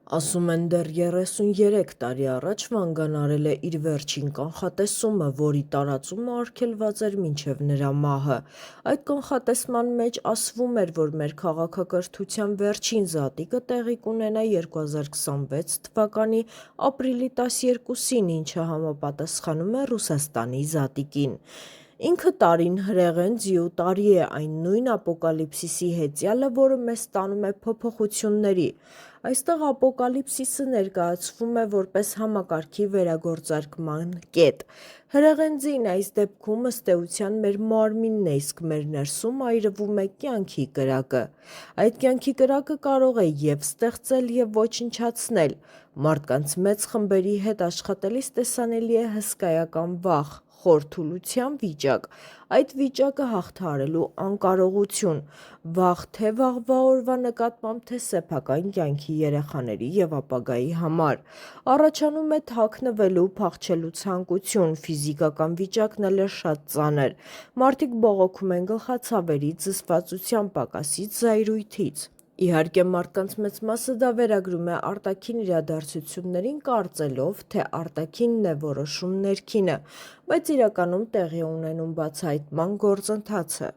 Ասում են դեռ 33 տարի առաջ Վանգան արել է իր վերջին կանխատեսումը, որի տարածումը արգելված էր մինչև նրա մահը։ Այդ կանխատեսման մեջ ասվում էր, որ մեր քաղաքակրթության վերջին զատիկը տեղի կունենա 2026 թվականի ապրիլի 12-ին, ինչը համապատասխանում է Ռուսաստանի զատիկին։ Ինքը տարին հրեղեն ձիու տարի է, այն նույն ապոկալիպսիսի հեծյալը, որը մեզ տանում է փոփոխությունների։ Այստեղ ապոկալիպսիսը ներկայացվում է որպես համակարգի վերագործարկման կետ։ Հրեղեն ձին այս դեպքում ըստ էության մեր մարմինն է, իսկ մեր ներսում այրվում է կյանքի կրակը։ Այդ կյանքի կրակը կարող է և ստեղծել, և ոչնչացնել։ Մարդկանց մեծ խմբերի հետ աշխատելիս տեսանելի է հսկայական վախ, խոր թուլության վիճակ, այդ վիճակը հաղթահարելու անկարողություն, վախ թե վաղվա օրվա նկատմամբ, թե սեփական կյանքի, երեխաների և ապագայի համար։ Առաջանում է թաքնվելու, փախչելու ցանկություն, ֆիզիկական վիճակն էլ է շատ ծանր։ Մարդիկ բողոքում են գլխացավերից, զսպվածության պակասից, զայրույթից։ Իհարկե, մարդկանց մեծ մասը դա վերագրում է արտաքին իրադարձություններին, կարծելով, թե արտաքինն է որոշում ներքինը, բայց իրականում տեղի է ունենում բացահայտման գործընթացը։